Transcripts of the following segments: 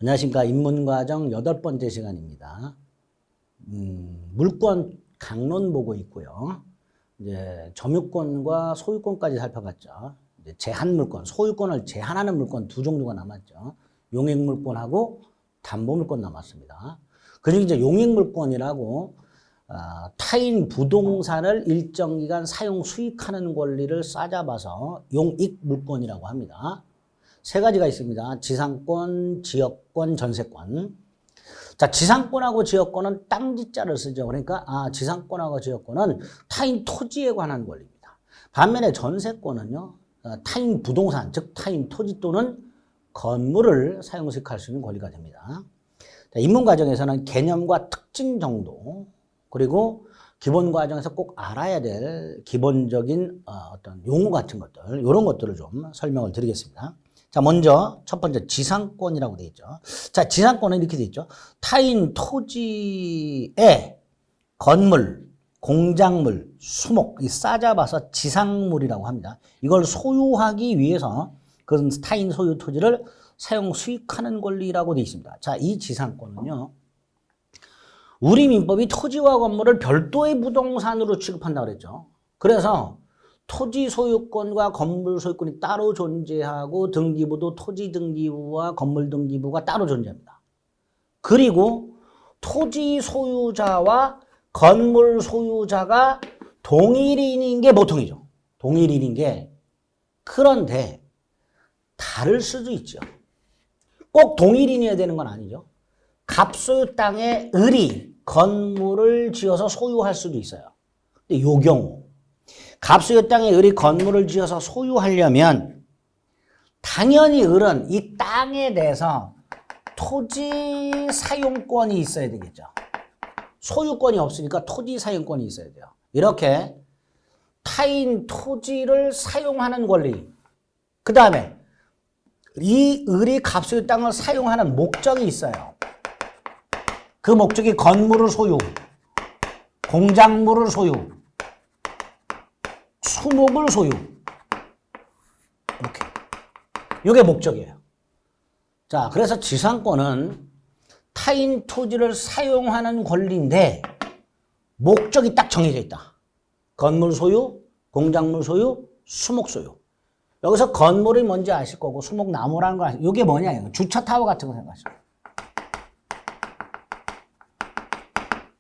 안녕하십니까. 입문과정 8번째 시간입니다. 물권 강론 보고 있고요. 이제 점유권과 소유권까지 살펴봤죠. 이제 제한물권, 소유권을 제한하는 물권 두 종류가 남았죠. 용익물권하고 담보물권 남았습니다. 그중에 이제 용익물권이라고 타인 부동산을 일정 기간 사용 수익하는 권리를 싸잡아서 용익물권이라고 합니다. 세 가지가 있습니다. 지상권, 지역권, 전세권. 자, 지상권하고 지역권은 땅지자를 쓰죠. 그러니까 지상권하고 지역권은 타인 토지에 관한 권리입니다. 반면에 전세권은요, 타인 부동산, 즉 타인 토지 또는 건물을 사용수익할 수 있는 권리가 됩니다. 자, 입문과정에서는 개념과 특징 정도, 그리고 기본과정에서 꼭 알아야 될 기본적인 어떤 용어 같은 것들, 이런 것들을 좀 설명을 드리겠습니다. 자, 먼저 첫 번째 지상권이라고 되어 있죠. 자, 지상권은 이렇게 되어 있죠. 타인 토지에 건물, 공작물, 수목, 이 싸잡아서 지상물이라고 합니다. 이걸 소유하기 위해서 그 타인 소유 토지를 사용 수익하는 권리라고 되어 있습니다. 자, 이 지상권은요, 우리 민법이 토지와 건물을 별도의 부동산으로 취급한다고 그랬죠. 그래서 토지 소유권과 건물 소유권이 따로 존재하고 등기부도 토지 등기부와 건물 등기부가 따로 존재합니다. 그리고 토지 소유자와 건물 소유자가 동일인인 게 보통이죠. 동일인인 게. 그런데 다를 수도 있죠. 꼭 동일인이어야 되는 건 아니죠. 갑소유 땅에 을이 건물을 지어서 소유할 수도 있어요. 근데 이 경우 갑소유 땅에 을이 건물을 지어서 소유하려면 당연히 을은 이 땅에 대해서 토지 사용권이 있어야 되겠죠. 소유권이 없으니까 토지 사용권이 있어야 돼요. 이렇게 타인 토지를 사용하는 권리, 그 다음에 이 을이 갑소유 땅을 사용하는 목적이 있어요. 그 목적이 건물을 소유, 공작물을 소유, 수목을 소유. 이렇게. 이게 목적이에요. 자, 그래서 지상권은 타인 토지를 사용하는 권리인데 목적이 딱 정해져 있다. 건물 소유, 공작물 소유, 수목 소유. 여기서 건물이 뭔지 아실 거고 수목나무라는 거 아시죠? 이게 뭐냐? 주차 타워 같은 거 생각하시죠.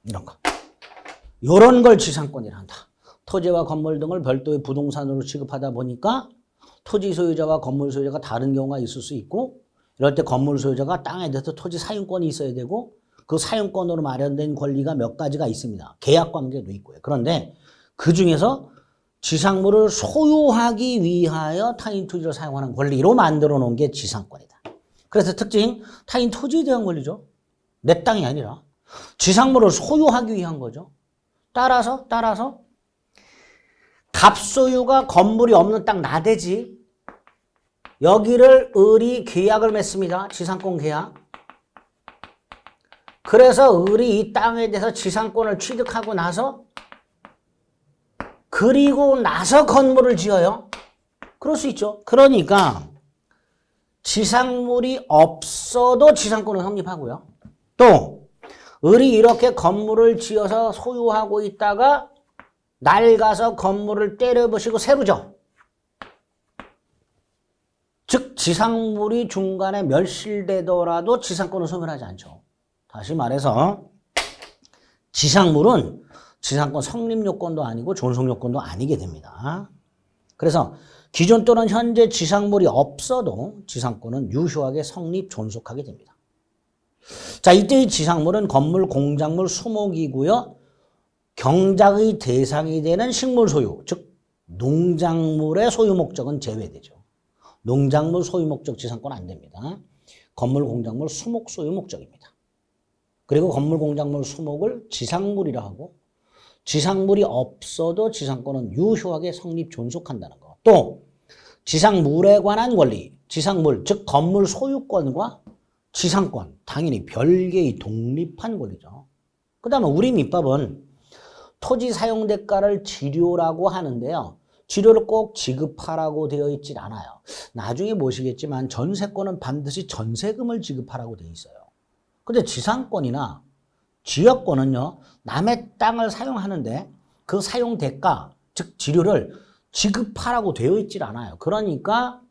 이런 거. 이런 걸 지상권이라 한다. 토지와 건물 등을 별도의 부동산으로 취급하다 보니까 토지 소유자와 건물 소유자가 다른 경우가 있을 수 있고, 이럴 때 건물 소유자가 땅에 대해서 토지 사용권이 있어야 되고, 그 사용권으로 마련된 권리가 몇 가지가 있습니다. 계약 관계도 있고요. 그런데 그 중에서 지상물을 소유하기 위하여 타인 토지를 사용하는 권리로 만들어 놓은 게 지상권이다. 그래서 특징, 타인 토지에 대한 권리죠. 내 땅이 아니라 지상물을 소유하기 위한 거죠. 따라서 갑소유가 건물이 없는 땅 나대지, 여기를 을이 계약을 맺습니다. 지상권 계약. 그래서 을이 이 땅에 대해서 지상권을 취득하고 나서, 그리고 나서 건물을 지어요. 그럴 수 있죠. 그러니까 지상물이 없어도 지상권은 성립하고요. 또 을이 이렇게 건물을 지어서 소유하고 있다가 낡아서 건물을 때려부시고 새로 져. 즉 지상물이 중간에 멸실되더라도 지상권은 소멸하지 않죠. 다시 말해서 지상물은 지상권 성립 요건도 아니고 존속 요건도 아니게 됩니다. 그래서 기존 또는 현재 지상물이 없어도 지상권은 유효하게 성립 존속하게 됩니다. 자, 이때의 지상물은 건물, 공작물, 수목이고요. 경작의 대상이 되는 식물 소유, 즉 농작물의 소유 목적은 제외되죠. 농작물 소유 목적 지상권 안 됩니다. 건물, 공작물, 수목 소유 목적입니다. 그리고 건물, 공작물, 수목을 지상물이라 하고, 지상물이 없어도 지상권은 유효하게 성립 존속한다는 거. 또 지상물에 관한 권리, 지상물, 즉 건물 소유권과 지상권, 당연히 별개의 독립한 권리죠. 그 다음에 우리 민법은 토지 사용 대가를 지료라고 하는데요. 지료를 꼭 지급하라고 되어 있질 않아요. 나중에 보시겠지만 전세권은 반드시 전세금을 지급하라고 되어 있어요. 근데 지상권이나 지역권은요, 남의 땅을 사용하는데 그 사용 대가, 즉 지료를 지급하라고 되어 있질 않아요. 그러니까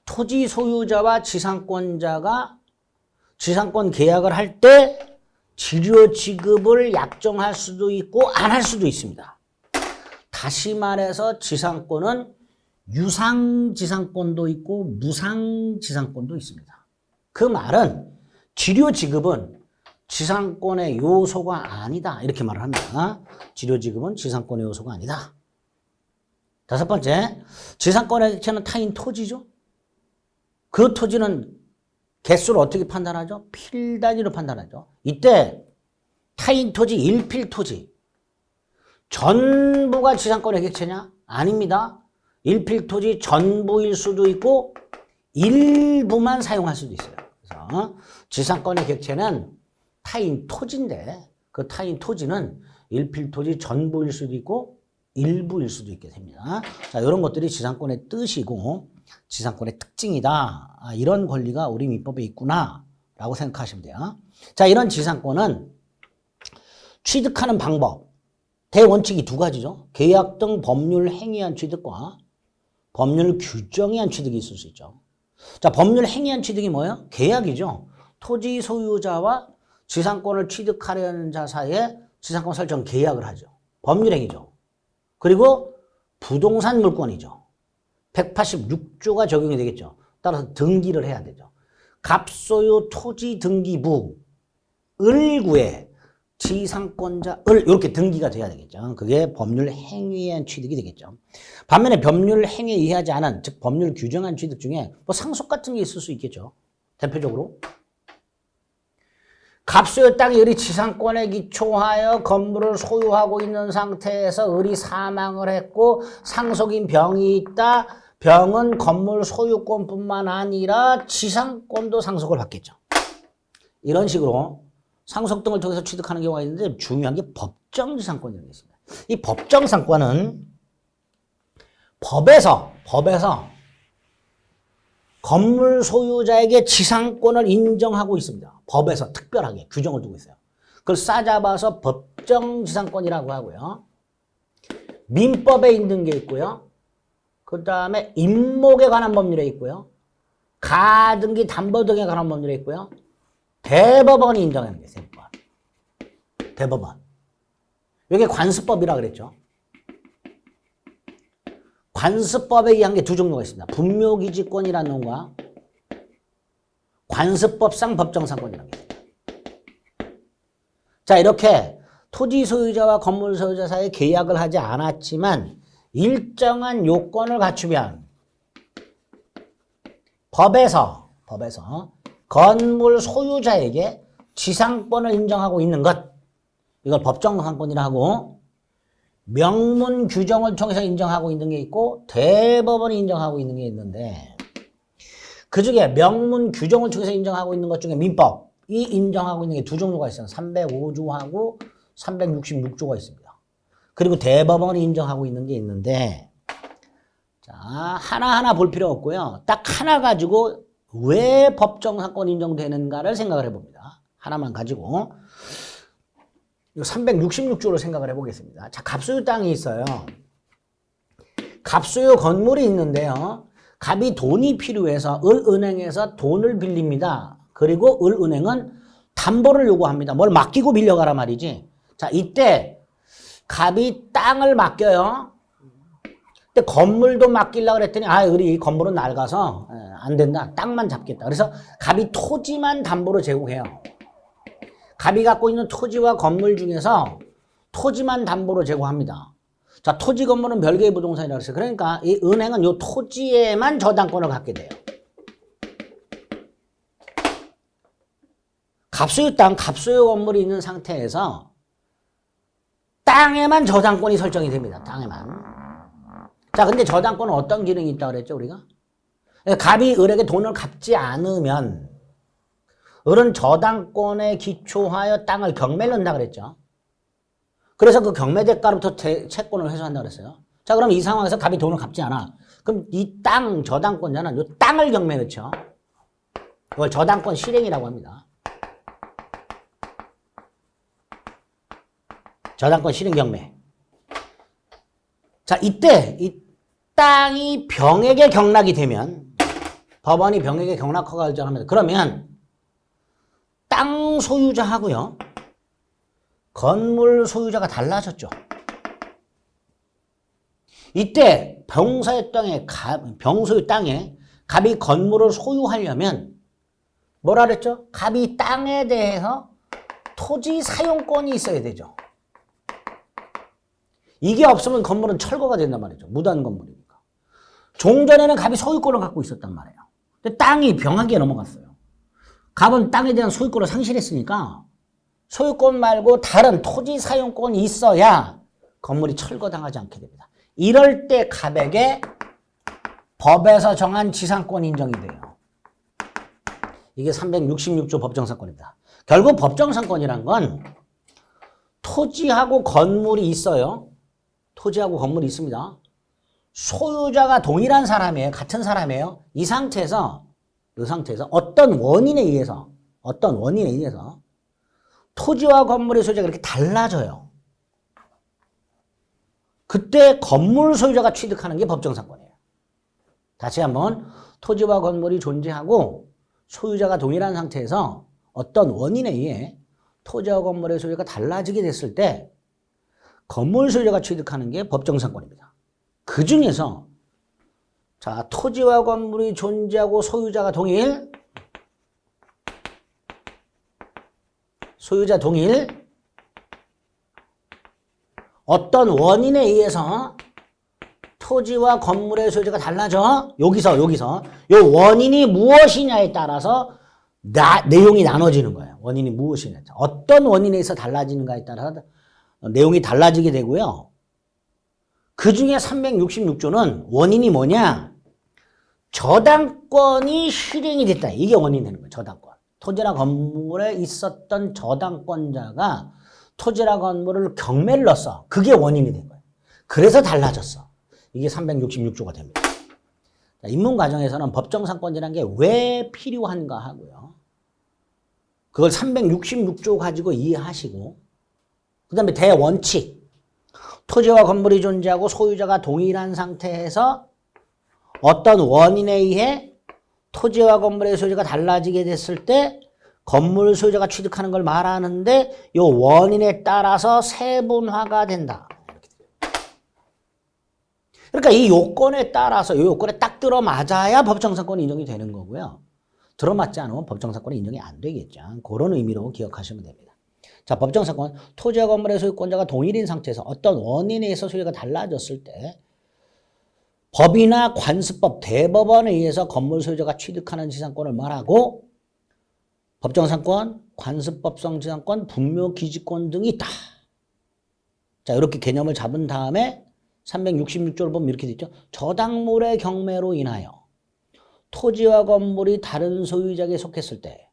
토지 소유자와 지상권자가 지상권 계약을 할 때 지료 지급을 약정할 수도 있고 안 할 수도 있습니다. 다시 말해서 지상권은 유상지상권도 있고 무상지상권도 있습니다. 그 말은 지료 지급은 지상권의 요소가 아니다. 이렇게 말을 합니다. 지료 지급은 지상권의 요소가 아니다. 다섯 번째, 지상권의 객체는 타인 토지죠. 그 토지는 개수를 어떻게 판단하죠? 필 단위로 판단하죠. 이때 타인 토지, 일필 토지 전부가 지상권의 객체냐? 아닙니다. 일필 토지 전부일 수도 있고 일부만 사용할 수도 있어요. 그래서 지상권의 객체는 타인 토지인데 그 타인 토지는 일필 토지 전부일 수도 있고 일부일 수도 있게 됩니다. 자, 이런 것들이 지상권의 뜻이고 지상권의 특징이다. 아, 이런 권리가 우리 민법에 있구나 라고 생각하시면 돼요. 자, 이런 지상권은 취득하는 방법, 대원칙이 두 가지죠. 계약 등 법률 행위한 취득과 법률 규정에 의한 취득이 있을 수 있죠. 자, 법률 행위한 취득이 뭐예요? 계약이죠. 토지 소유자와 지상권을 취득하려는 자 사이에 지상권 설정 계약을 하죠. 법률 행위죠. 그리고 부동산 물권이죠. 186조가 적용이 되겠죠. 따라서 등기를 해야 되죠. 갑소유 토지 등기부을 구해 지상권자을 이렇게 등기가 돼야 되겠죠. 그게 법률 행위에 의한 취득이 되겠죠. 반면에 법률 행위에 의하지 않은, 즉 법률 규정한 취득 중에 뭐 상속 같은 게 있을 수 있겠죠. 대표적으로 갑소유 땅이 을이 지상권에 기초하여 건물을 소유하고 있는 상태에서 을이 사망을 했고 상속인 병이 있다. 병은 건물 소유권뿐만 아니라 지상권도 상속을 받겠죠. 이런 식으로 상속 등을 통해서 취득하는 경우가 있는데 중요한 게 법정지상권이라는 게 있습니다. 이 법정상권은 법에서 건물 소유자에게 지상권을 인정하고 있습니다. 법에서 특별하게 규정을 두고 있어요. 그걸 싸잡아서 법정지상권이라고 하고요. 민법에 있는 게 있고요. 그 다음에 임목에 관한 법률에 있고요. 가등기 담보 등에 관한 법률에 있고요. 대법원이 인정하는 게 있어요. 대법원. 이게 관습법이라고 그랬죠. 관습법에 의한 게 두 종류가 있습니다. 분묘기지권이라는 놈과 관습법상 법정상권이라는 게 있습니다. 자, 이렇게 토지 소유자와 건물 소유자 사이에 계약을 하지 않았지만 일정한 요건을 갖추면 법에서 건물 소유자에게 지상권을 인정하고 있는 것, 이걸 법정상권이라 하고, 명문 규정을 통해서 인정하고 있는 게 있고 대법원이 인정하고 있는 게 있는데, 그중에 명문 규정을 통해서 인정하고 있는 것 중에 민법이 인정하고 있는 게 두 종류가 있어요. 305조하고 366조가 있습니다. 그리고 대법원이 인정하고 있는 게 있는데, 자, 하나하나 볼 필요 없고요. 딱 하나 가지고 왜 법정상권 인정되는가를 생각을 해봅니다. 하나만 가지고 366조를 생각을 해보겠습니다. 자, 갑소유 땅이 있어요. 갑소유 건물이 있는데요. 갑이 돈이 필요해서 을은행에서 돈을 빌립니다. 그리고 을은행은 담보를 요구합니다. 뭘 맡기고 빌려가라 말이지. 자, 이때 갑이 땅을 맡겨요. 근데 건물도 맡기려고 그랬더니 을이 건물은 낡아서 안 된다. 땅만 잡겠다. 그래서 갑이 토지만 담보로 제공해요. 갑이 갖고 있는 토지와 건물 중에서 토지만 담보로 제공합니다. 자, 토지 건물은 별개의 부동산이라고 했어요. 그러니까 이 은행은 이 토지에만 저당권을 갖게 돼요. 갑소유 땅, 갑소유 건물이 있는 상태에서 땅에만 저당권이 설정이 됩니다. 땅에만. 자, 근데 저당권은 어떤 기능이 있다고 그랬죠, 우리가? 갑이 을에게 돈을 갚지 않으면 을은 저당권에 기초하여 땅을 경매를 한다 그랬죠. 그래서 그 경매 대가로부터 채권을 회수한다 그랬어요. 자, 그럼 이 상황에서 갑이 돈을 갚지 않아. 그럼 이 땅, 저당권자는 이 땅을 경매에 넣죠. 이걸 저당권 실행이라고 합니다. 저당권 실행 경매. 자, 이때 이 땅이 병에게 경락이 되면 법원이 병에게 경락 허가 결정합니다. 그러면 땅 소유자하고요. 건물 소유자가 달라졌죠. 이때 병소유 땅에 갑이 건물을 소유하려면 뭐라 그랬죠? 갑이 땅에 대해서 토지 사용권이 있어야 되죠. 이게 없으면 건물은 철거가 된단 말이죠. 무단 건물이니까. 종전에는 갑이 소유권을 갖고 있었단 말이에요. 근데 땅이 병에게 넘어갔어요. 갑은 땅에 대한 소유권을 상실했으니까 소유권 말고 다른 토지 사용권이 있어야 건물이 철거당하지 않게 됩니다. 이럴 때 갑에게 법에서 정한 지상권이 인정이 돼요. 이게 366조 법정상권입니다. 결국 법정상권이란 건 토지하고 건물이 있어요. 토지하고 건물이 있습니다. 소유자가 동일한 사람이에요. 같은 사람이에요. 이 상태에서 어떤 원인에 의해서 토지와 건물의 소유자가 이렇게 달라져요. 그때 건물 소유자가 취득하는 게 법정상권이에요. 다시 한번 토지와 건물이 존재하고 소유자가 동일한 상태에서 어떤 원인에 의해 토지와 건물의 소유가 달라지게 됐을 때 건물 소유자가 취득하는 게 법정상권입니다. 그 중에서 자, 토지와 건물이 존재하고 소유자가 동일, 소유자 동일, 어떤 원인에 의해서 토지와 건물의 소유자가 달라져. 여기서 요 원인이 무엇이냐에 따라서 내용이 나눠지는 거예요. 원인이 무엇이냐. 어떤 원인에 의해서 달라지는가에 따라서 내용이 달라지게 되고요. 그 중에 366조는 원인이 뭐냐? 저당권이 실행이 됐다. 이게 원인이 되는 거예요. 저당권. 토지나 건물에 있었던 저당권자가 토지나 건물을 경매를 넣었어. 그게 원인이 된 거예요. 그래서 달라졌어. 이게 366조가 됩니다. 자, 입문 과정에서는 법정상권이라는 게 왜 필요한가 하고요. 그걸 366조 가지고 이해하시고, 그 다음에 대원칙. 토지와 건물이 존재하고 소유자가 동일한 상태에서 어떤 원인에 의해 토지와 건물의 소유자가 달라지게 됐을 때 건물 소유자가 취득하는 걸 말하는데 이 원인에 따라서 세분화가 된다. 그러니까 이 요건에 따라서 이 요건에 딱 들어맞아야 법정상권이 인정이 되는 거고요. 들어맞지 않으면 법정상권이 인정이 안 되겠죠. 그런 의미로 기억하시면 됩니다. 자, 법정상권, 토지와 건물의 소유권자가 동일인 상태에서 어떤 원인에 의해서 소유가 달라졌을 때 법이나 관습법, 대법원에 의해서 건물 소유자가 취득하는 지상권을 말하고 법정상권, 관습법성 지상권, 분묘기지권 등이 있다. 자, 이렇게 개념을 잡은 다음에 366조를 보면 이렇게 돼 있죠. 저당물의 경매로 인하여 토지와 건물이 다른 소유자에게 속했을 때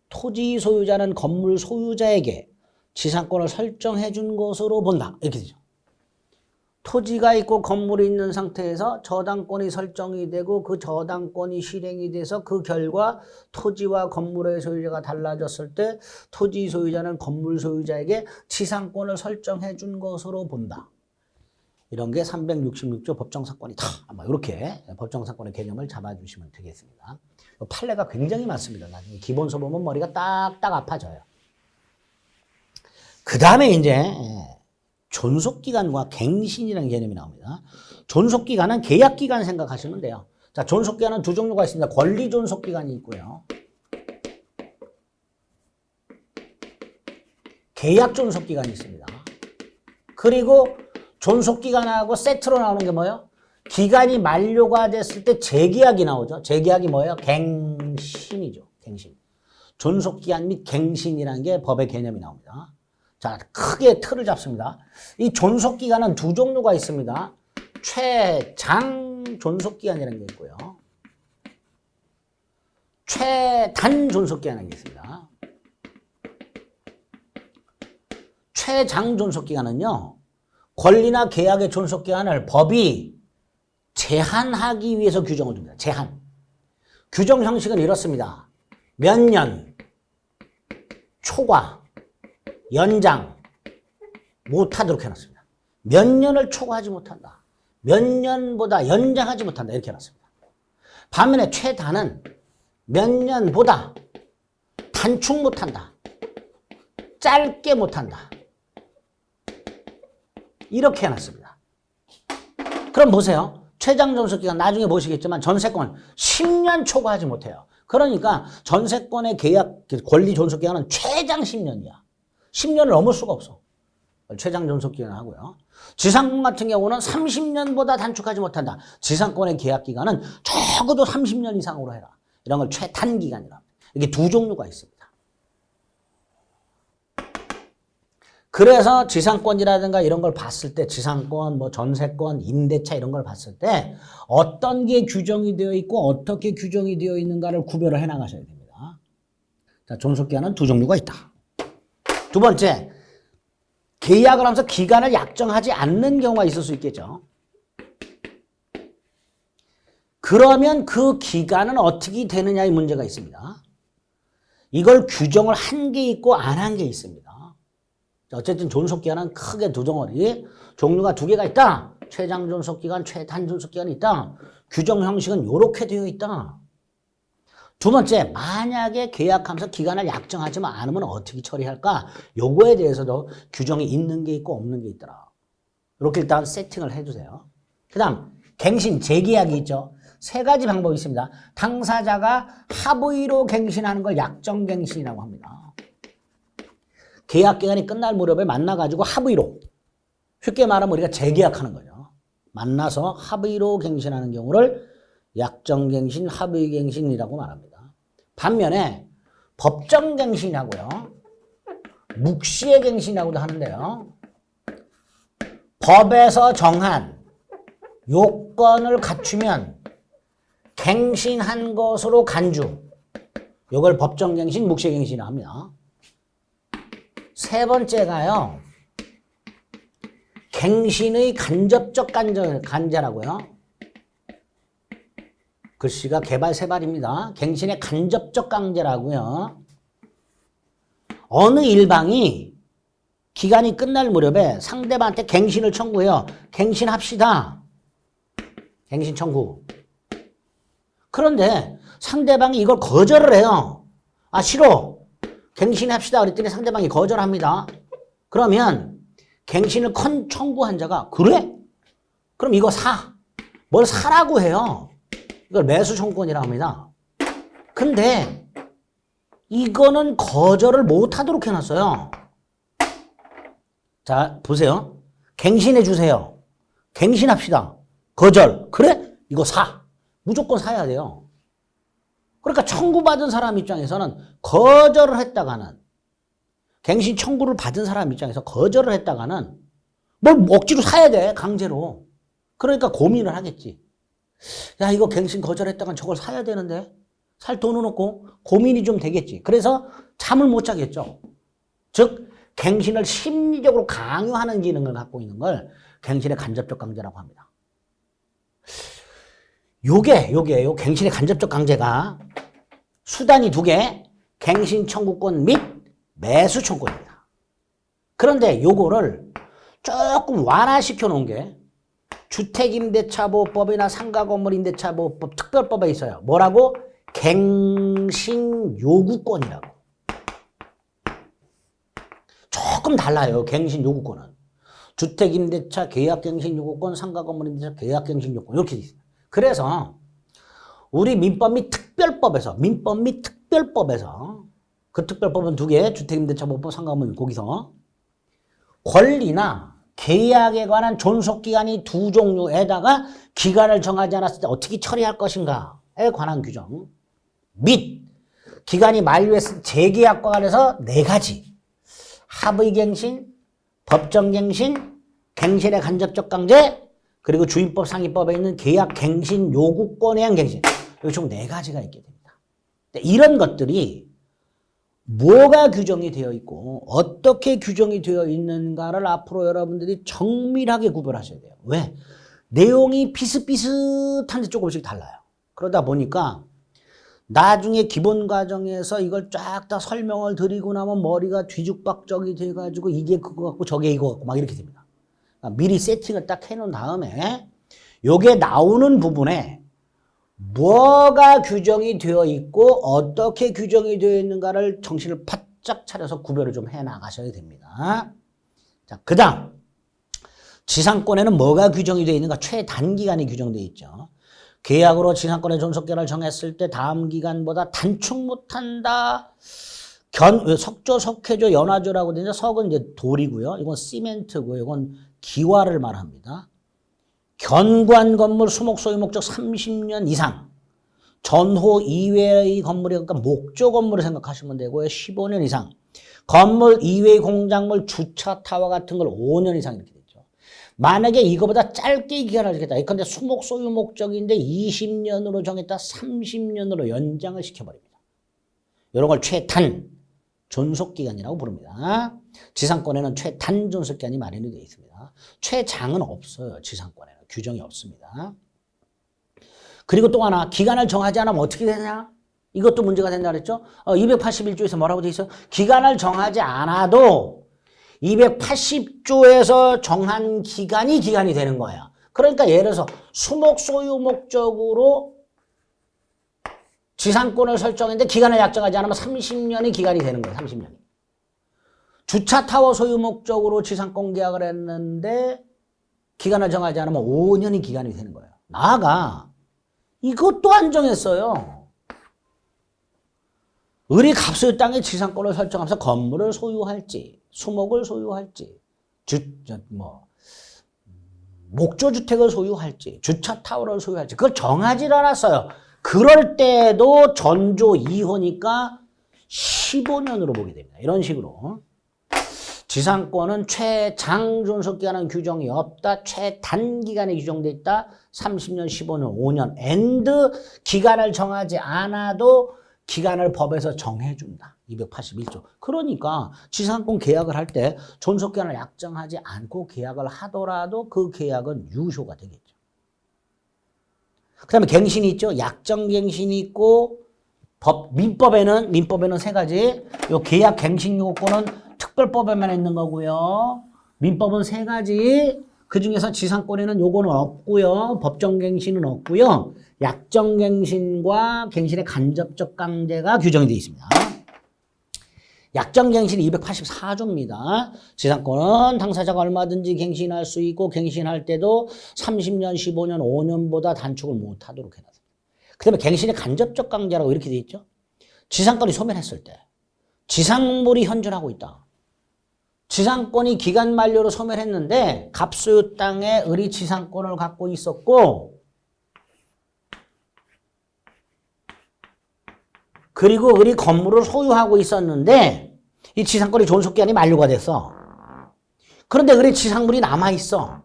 토지 소유자는 건물 소유자에게 지상권을 설정해 준 것으로 본다. 이렇게 되죠. 토지가 있고 건물이 있는 상태에서 저당권이 설정이 되고 그 저당권이 실행이 돼서 그 결과 토지와 건물의 소유자가 달라졌을 때 토지 소유자는 건물 소유자에게 지상권을 설정해 준 것으로 본다. 이런 게 366조 법정사건이다. 아마 이렇게 법정사건의 개념을 잡아주시면 되겠습니다. 판례가 굉장히 많습니다. 나중에 기본서 보면 머리가 딱딱 아파져요. 그 다음에 이제 존속기간과 갱신이라는 개념이 나옵니다. 존속기간은 계약기간 생각하시면 돼요. 자, 존속기간은 두 종류가 있습니다. 권리존속기간이 있고요. 계약존속기간이 있습니다. 그리고 존속기간하고 세트로 나오는 게 뭐예요? 기간이 만료가 됐을 때 재계약이 나오죠. 재계약이 뭐예요? 갱신이죠. 갱신. 존속기간 및 갱신이라는 게 법의 개념이 나옵니다. 자, 크게 틀을 잡습니다. 이 존속기간은 두 종류가 있습니다. 최장 존속기간이라는 게 있고요. 최단 존속기간이라는 게 있습니다. 최장 존속기간은요. 권리나 계약의 존속기한을 법이 제한하기 위해서 규정을 줍니다. 제한. 규정 형식은 이렇습니다. 몇 년, 초과, 연장 못하도록 해놨습니다. 몇 년을 초과하지 못한다. 몇 년보다 연장하지 못한다. 이렇게 해놨습니다. 반면에 최단은 몇 년보다 단축 못한다. 짧게 못한다. 이렇게 해놨습니다. 그럼 보세요. 최장 존속기간 나중에 보시겠지만 전세권 10년 초과하지 못해요. 그러니까 전세권의 계약 권리 존속기간은 최장 10년이야. 10년을 넘을 수가 없어. 최장 존속기간 하고요. 지상권 같은 경우는 30년보다 단축하지 못한다. 지상권의 계약기간은 적어도 30년 이상으로 해라. 이런 걸 최단기간이라고 합니다. 이게 두 종류가 있습니다. 그래서 지상권이라든가 이런 걸 봤을 때 지상권, 뭐 전세권, 임대차 이런 걸 봤을 때 어떤 게 규정이 되어 있고 어떻게 규정이 되어 있는가를 구별을 해 나가셔야 됩니다. 자, 존속기한은 두 종류가 있다. 두 번째, 계약을 하면서 기간을 약정하지 않는 경우가 있을 수 있겠죠. 그러면 그 기간은 어떻게 되느냐의 문제가 있습니다. 이걸 규정을 한 게 있고 안 한 게 있습니다. 어쨌든 존속기간은 크게 두 덩어리, 종류가 두 개가 있다. 최장 존속기간, 최단 존속기간이 있다. 규정 형식은 이렇게 되어 있다. 두 번째, 만약에 계약하면서 기간을 약정하지만 않으면 어떻게 처리할까? 요거에 대해서도 규정이 있는 게 있고 없는 게 있더라. 이렇게 일단 세팅을 해주세요. 그 다음, 갱신, 재계약이 있죠. 세 가지 방법이 있습니다. 당사자가 합의로 갱신하는 걸 약정갱신이라고 합니다. 계약기간이 끝날 무렵에 만나가지고 합의로, 쉽게 말하면 우리가 재계약하는 거죠. 만나서 합의로 갱신하는 경우를 약정갱신, 합의갱신이라고 말합니다. 반면에 법정갱신이라고요. 묵시의 갱신이라고도 하는데요. 법에서 정한 요건을 갖추면 갱신한 것으로 간주. 이걸 법정갱신, 묵시갱신이라고 합니다. 세 번째가요. 갱신의 간접적 간제라고요. 글씨가 개발세발입니다. 갱신의 간접적 강제라고요. 어느 일방이 기간이 끝날 무렵에 상대방한테 갱신을 청구해요. 갱신합시다. 갱신 청구. 그런데 상대방이 이걸 거절을 해요. 아, 싫어. 갱신합시다. 그랬더니 상대방이 거절합니다. 그러면 갱신을 청구한 자가 그래? 그럼 이거 사. 뭘 사라고 해요. 이걸 매수 청구권이라고 합니다. 근데 이거는 거절을 못하도록 해놨어요. 자, 보세요. 갱신해 주세요. 갱신합시다. 거절. 그래? 이거 사. 무조건 사야 돼요. 그러니까 청구받은 사람 입장에서는 거절을 했다가는, 갱신 청구를 받은 사람 입장에서 거절을 했다가는 뭘 억지로 사야 돼. 강제로. 그러니까 고민을 하겠지. 야, 이거 갱신 거절했다간 저걸 사야 되는데 살 돈은 없고 고민이 좀 되겠지. 그래서 잠을 못 자겠죠. 즉 갱신을 심리적으로 강요하는 기능을 갖고 있는 걸 갱신의 간접적 강제라고 합니다. 요게 갱신의 간접적 강제가 수단이 두 개, 갱신 청구권 및 매수 청구권입니다. 그런데 요거를 조금 완화시켜 놓은 게 주택임대차보호법이나 상가건물임대차보호법 특별법에 있어요. 뭐라고? 갱신 요구권이라고. 조금 달라요. 갱신 요구권은. 주택임대차 계약갱신 요구권, 상가건물임대차 계약갱신 요구권 이렇게 있습니다. 그래서 우리 민법 및 특별법에서 그 특별법은 두 개, 주택임대차보호법, 상가건물 거기서 권리나 계약에 관한 존속기간이 두 종류에다가 기간을 정하지 않았을 때 어떻게 처리할 것인가에 관한 규정 및 기간이 만료했을 때 재계약과 관해서 네 가지 합의갱신, 법정갱신, 갱신의 간접적 강제 그리고 주임법 상위법에 있는 계약갱신 요구권에 의한 갱신 이거 총 네 가지가 있게 됩니다. 이런 것들이 뭐가 규정이 되어 있고 어떻게 규정이 되어 있는가를 앞으로 여러분들이 정밀하게 구별하셔야 돼요. 왜? 내용이 비슷비슷한데 조금씩 달라요. 그러다 보니까 나중에 기본 과정에서 이걸 쫙 다 설명을 드리고 나면 머리가 뒤죽박죽이 돼가지고 이게 그거 같고 저게 이거 같고 막 이렇게 됩니다. 그러니까 미리 세팅을 딱 해놓은 다음에 요게 나오는 부분에 뭐가 규정이 되어 있고 어떻게 규정이 되어 있는가를 정신을 바짝 차려서 구별을 좀 해나가셔야 됩니다. 자, 그 다음 지상권에는 뭐가 규정이 되어 있는가? 최단기간이 규정되어 있죠. 계약으로 지상권의 존속기간을 정했을 때 다음 기간보다 단축 못한다. 석조, 석회조, 연화조라고 되죠. 석은 이제 돌이고요. 이건 시멘트고요. 이건 기와를 말합니다. 견관 건물 수목 소유 목적 30년 이상. 전호 이외의 건물이 그러니까 목조 건물을 생각하시면 되고요. 15년 이상. 건물 이외의 공작물 주차 타워 같은 걸 5년 이상 이렇게 되죠. 만약에 이거보다 짧게 기간을 정했다. 예컨대 수목 소유 목적인데 20년으로 정했다. 30년으로 연장을 시켜버립니다. 이런 걸 최단 존속기간이라고 부릅니다. 지상권에는 최단 존속기간이 마련이 되어 있습니다. 최장은 없어요. 지상권에는 규정이 없습니다. 그리고 또 하나 기간을 정하지 않으면 어떻게 되냐? 이것도 문제가 된다 그랬죠? 281조에서 뭐라고 되어 있어요? 기간을 정하지 않아도 280조에서 정한 기간이 되는 거야. 그러니까 예를 들어서 수목 소유 목적으로 지상권을 설정했는데 기간을 약정하지 않으면 30년이 기간이 되는 거예요. 30년이. 주차 타워 소유 목적으로 지상권 계약을 했는데 기간을 정하지 않으면 5년이 기간이 되는 거예요. 나아가 이것도 안 정했어요. 을이 갑소유 땅에 지상권을 설정하면서 건물을 소유할지 수목을 소유할지 목조주택을 소유할지 주차 타워를 소유할지 그걸 정하지 않았어요. 그럴 때도 전조 2호니까 15년으로 보게 됩니다. 이런 식으로 지상권은 최장 존속기간은 규정이 없다. 최단기간에 규정되어 있다. 30년, 15년, 5년 엔드 기간을 정하지 않아도 기간을 법에서 정해준다. 281조. 그러니까 지상권 계약을 할 때 존속기간을 약정하지 않고 계약을 하더라도 그 계약은 유효가 되겠죠. 그 다음에 갱신이 있죠. 약정갱신이 있고 민법에는 세 가지. 요 계약 갱신 요건은 특별법에만 있는 거고요. 민법은 세 가지. 그 중에서 지상권에는 요거는 없고요. 법정갱신은 없고요. 약정갱신과 갱신의 간접적 강제가 규정이 되어 있습니다. 약정갱신이 284조입니다. 지상권은 당사자가 얼마든지 갱신할 수 있고 갱신할 때도 30년, 15년, 5년보다 단축을 못하도록 해놨습니다. 그 다음에 갱신의 간접적 강제라고 이렇게 되어 있죠. 지상권이 소멸했을 때 지상물이 현존하고 있다. 지상권이 기간 만료로 소멸했는데 갑소유 땅에 을이 지상권을 갖고 있었고 그리고 을이 건물을 소유하고 있었는데 이 지상권이 존속기간이 만료가 됐어. 그런데 을의 지상물이 남아있어.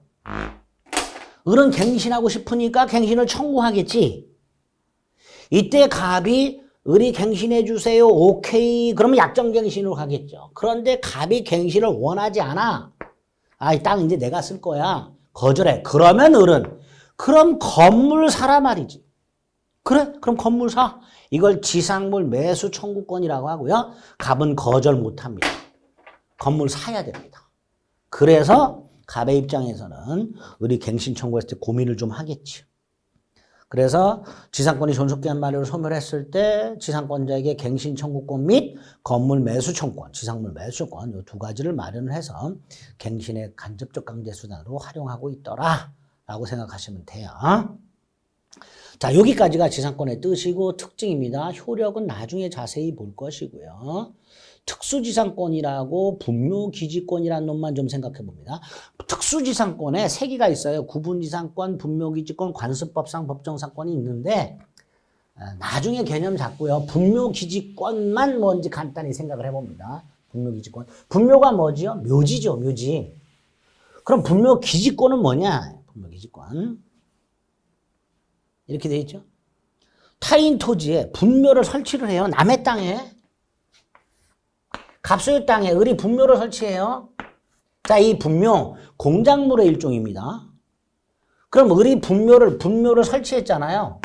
을은 갱신하고 싶으니까 갱신을 청구하겠지. 이때 갑이 을이 갱신해 주세요. 오케이. 그러면 약정갱신으로 가겠죠. 그런데 갑이 갱신을 원하지 않아. 이 땅 이제 내가 쓸 거야. 거절해. 그러면 을은 그럼 건물 사라 말이지. 그래? 그럼 건물 사. 이걸 지상물 매수 청구권이라고 하고요. 갑은 거절 못합니다. 건물 사야 됩니다. 그래서 갑의 입장에서는 을이 갱신 청구했을 때 고민을 좀 하겠죠. 그래서 지상권이 존속기간 만료로 소멸했을 때 지상권자에게 갱신 청구권 및 건물 매수 청구권, 지상물 매수 청구권 이 두 가지를 마련을 해서 갱신의 간접적 강제 수단으로 활용하고 있더라라고 생각하시면 돼요. 자, 여기까지가 지상권의 뜻이고 특징입니다. 효력은 나중에 자세히 볼 것이고요. 특수지상권이라고 분묘기지권이라는 놈만 좀 생각해 봅니다. 특수지상권에 세 개가 있어요. 구분지상권, 분묘기지권, 관습법상 법정상권이 있는데 나중에 개념 잡고요. 분묘기지권만 뭔지 간단히 생각을 해봅니다. 분묘기지권. 분묘가 뭐지요? 묘지죠, 묘지. 그럼 분묘기지권은 뭐냐? 분묘기지권. 이렇게 돼 있죠. 타인 토지에 분묘를 설치를 해요. 남의 땅에. 갑소유 땅에 을이 분묘를 설치해요. 자, 이 분묘 공작물의 일종입니다. 그럼 을이 분묘를 설치했잖아요.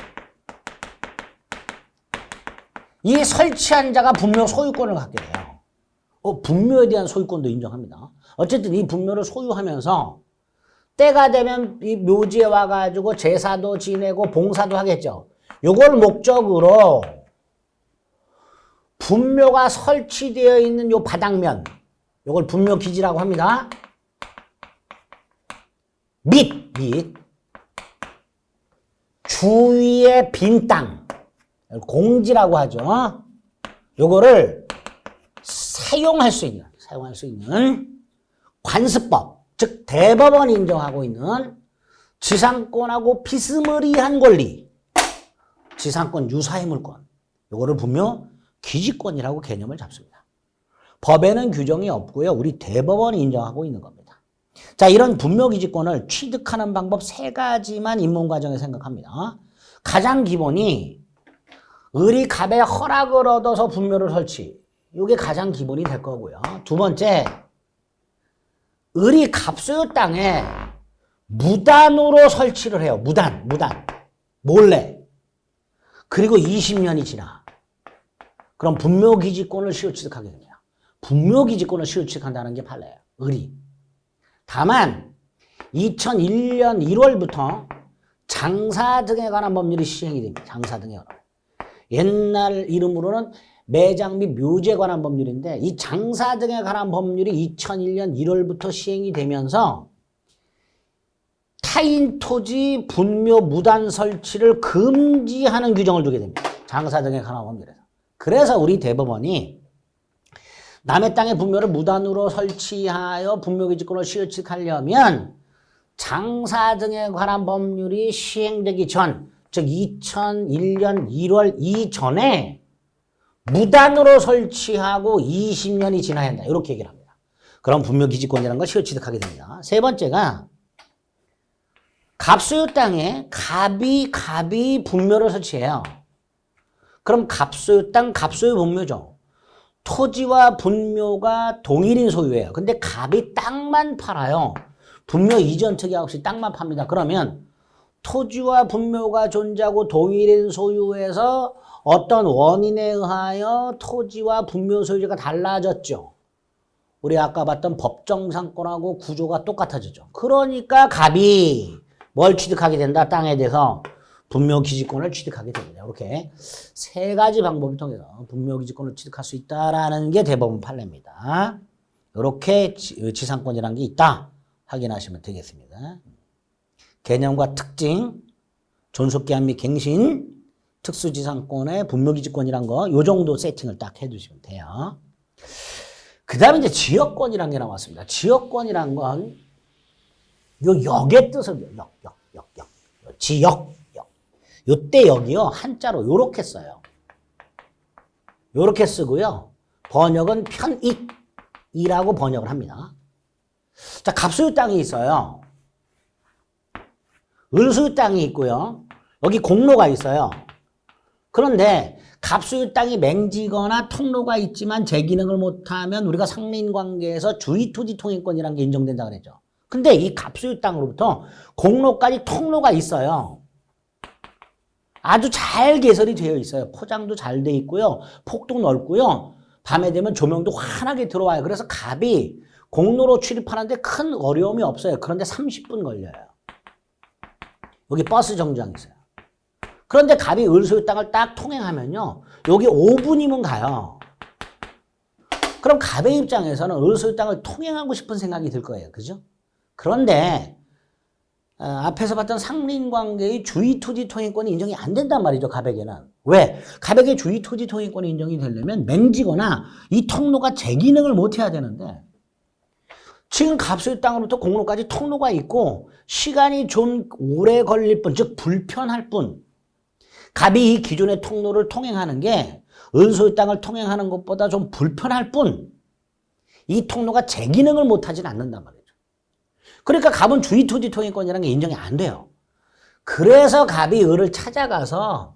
이 설치한 자가 분묘 소유권을 갖게 돼요. 분묘에 대한 소유권도 인정합니다. 어쨌든 이 분묘를 소유하면서 때가 되면 이 묘지에 와가지고 제사도 지내고 봉사도 하겠죠. 요걸 목적으로 분묘가 설치되어 있는 요 바닥면, 요걸 분묘기지라고 합니다. 및 주위의 빈 땅, 공지라고 하죠. 요거를 사용할 수 있는 관습법, 즉 대법원이 인정하고 있는 지상권하고 비스무리한 권리, 지상권 유사의 물권, 요거를 분묘 기지권이라고 개념을 잡습니다. 법에는 규정이 없고요. 우리 대법원이 인정하고 있는 겁니다. 자, 이런 분묘 기지권을 취득하는 방법 3가지만 입문과정에 생각합니다. 가장 기본이 을이 갑의 허락을 얻어서 분묘를 설치. 이게 가장 기본이 될 거고요. 두 번째, 을이 갑소유 땅에 무단으로 설치를 해요. 무단. 몰래. 그리고 20년이 지나. 그럼 분묘기지권을 시효취득하게 됩니다. 분묘기지권을 시효취득한다는 게 판례예요. 을이. 다만 2001년 1월부터 장사 등에 관한 법률이 시행이 됩니다. 장사 등에 관한. 옛날 이름으로는 매장 및 묘지에 관한 법률인데 이 장사 등에 관한 법률이 2001년 1월부터 시행이 되면서 타인 토지 분묘 무단 설치를 금지하는 규정을 두게 됩니다. 장사 등에 관한 법률에서. 그래서 우리 대법원이 남의 땅에 분묘를 무단으로 설치하여 분묘기지권을 시효취득하려면 장사 등에 관한 법률이 시행되기 전, 즉 2001년 1월 이전에 무단으로 설치하고 20년이 지나야 한다. 이렇게 얘기를 합니다. 그럼 분묘기지권이라는 걸 시효취득하게 됩니다. 세 번째가 갑소유 땅에 갑이 분묘를 설치해요. 그럼 갑소유 땅, 갑소유 분묘죠. 토지와 분묘가 동일인 소유예요. 근데 갑이 땅만 팔아요. 분묘 이전 특약 없이 땅만 팝니다. 그러면 토지와 분묘가 존재하고 동일인 소유에서 어떤 원인에 의하여 토지와 분묘 소유자가 달라졌죠. 우리 아까 봤던 법정상권하고 구조가 똑같아졌죠. 그러니까 갑이 뭘 취득하게 된다? 땅에 대해서 분묘기지권을 취득하게 됩니다. 이렇게 3가지 방법을 통해서 분묘기지권을 취득할 수 있다라는 게 대법원 판례입니다. 이렇게 지상권이라는 게 있다 확인하시면 되겠습니다. 개념과 특징, 존속기한 및 갱신, 특수지상권의 분묘기지권이란 거, 요 정도 세팅을 딱 해두시면 돼요. 그 다음에 이제 지역권이란 게 나왔습니다. 지역권이란 건 요 역의 뜻을, 지역. 요때 역이요, 한자로 요렇게 써요. 요렇게 쓰고요. 번역은 편익이라고 번역을 합니다. 자, 갑소유 땅이 있어요. 을소유 땅이 있고요. 여기 공로가 있어요. 그런데 갑소유 땅이 맹지거나 통로가 있지만 제 기능을 못하면 우리가 상린관계에서 주의토지 통행권이라는 게 인정된다고 그랬죠. 근데 이 갑소유 땅으로부터 공로까지 통로가 있어요. 아주 잘 개설이 되어 있어요. 포장도 잘 돼 있고요. 폭도 넓고요. 밤에 되면 조명도 환하게 들어와요. 그래서 갑이 공로로 출입하는데 큰 어려움이 없어요. 그런데 30분 걸려요. 여기 버스 정류장이 있어요. 그런데 갑이 을소유 땅을 딱 통행하면요. 여기 5분이면 가요. 그럼 갑의 입장에서는 을소유 땅을 통행하고 싶은 생각이 들 거예요. 그죠? 그런데 앞에서 봤던 상린관계의 주의토지 통행권이 인정이 안 된단 말이죠. 갑에게는. 왜? 갑에게 주의토지 통행권이 인정이 되려면 맹지거나 이 통로가 제 기능을 못해야 되는데 지금 갑소유 땅으로부터 공로까지 통로가 있고 시간이 좀 오래 걸릴 뿐, 즉 불편할 뿐, 갑이 이 기존의 통로를 통행하는 게 을소유 땅을 통행하는 것보다 좀 불편할 뿐, 이 통로가 제 기능을 못하진 않는단 말이죠. 그러니까 갑은 주의토지 통행권이라는 게 인정이 안 돼요. 그래서 갑이 을을 찾아가서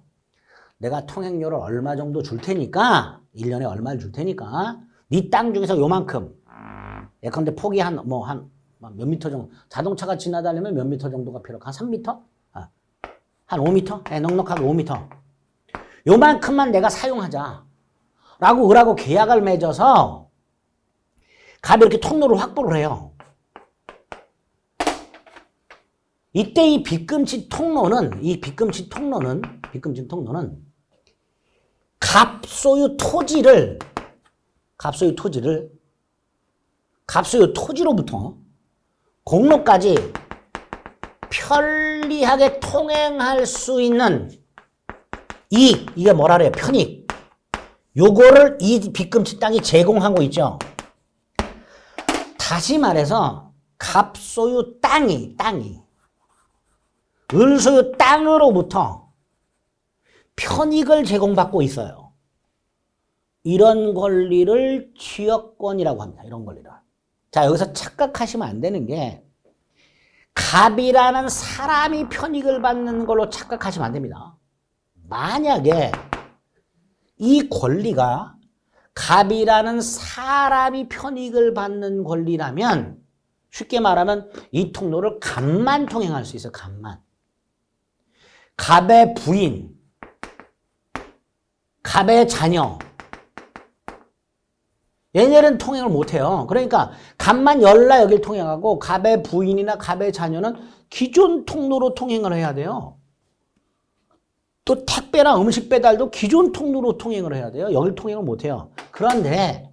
내가 통행료를 얼마 정도 줄 테니까, 1년에 얼마를 줄 테니까 네 땅 중에서 요만큼. 예컨대 폭이 한 몇 미터 정도. 자동차가 지나다니면 몇 미터 정도가 필요할까? 한 3미터? 한 5미터? 네, 넉넉하게 5미터. 요만큼만 내가 사용하자. 라고 을하고 계약을 맺어서 갑이 이렇게 통로를 확보를 해요. 이때 이 빗금치 통로는 갑 소유 토지로부터 공로까지 편리하게 통행할 수 있는 이익, 이게 뭐라 그래요? 편익. 요거를 이 빗금치 땅이 제공하고 있죠. 다시 말해서 갑 소유 땅이 을 소유 땅으로부터 편익을 제공받고 있어요. 이런 권리를 지역권이라고 합니다. 이런 권리를. 자, 여기서 착각하시면 안 되는 게 갑이라는 사람이 편익을 받는 걸로 착각하시면 안 됩니다. 만약에 이 권리가 갑이라는 사람이 편익을 받는 권리라면 쉽게 말하면 이 통로를 갑만 통행할 수 있어요. 갑만. 갑의 부인, 갑의 자녀, 얘네는 통행을 못해요. 그러니까 갑만 열라 여길 통행하고 갑의 부인이나 갑의 자녀는 기존 통로로 통행을 해야 돼요. 또 택배나 음식 배달도 기존 통로로 통행을 해야 돼요. 여길 통행을 못해요. 그런데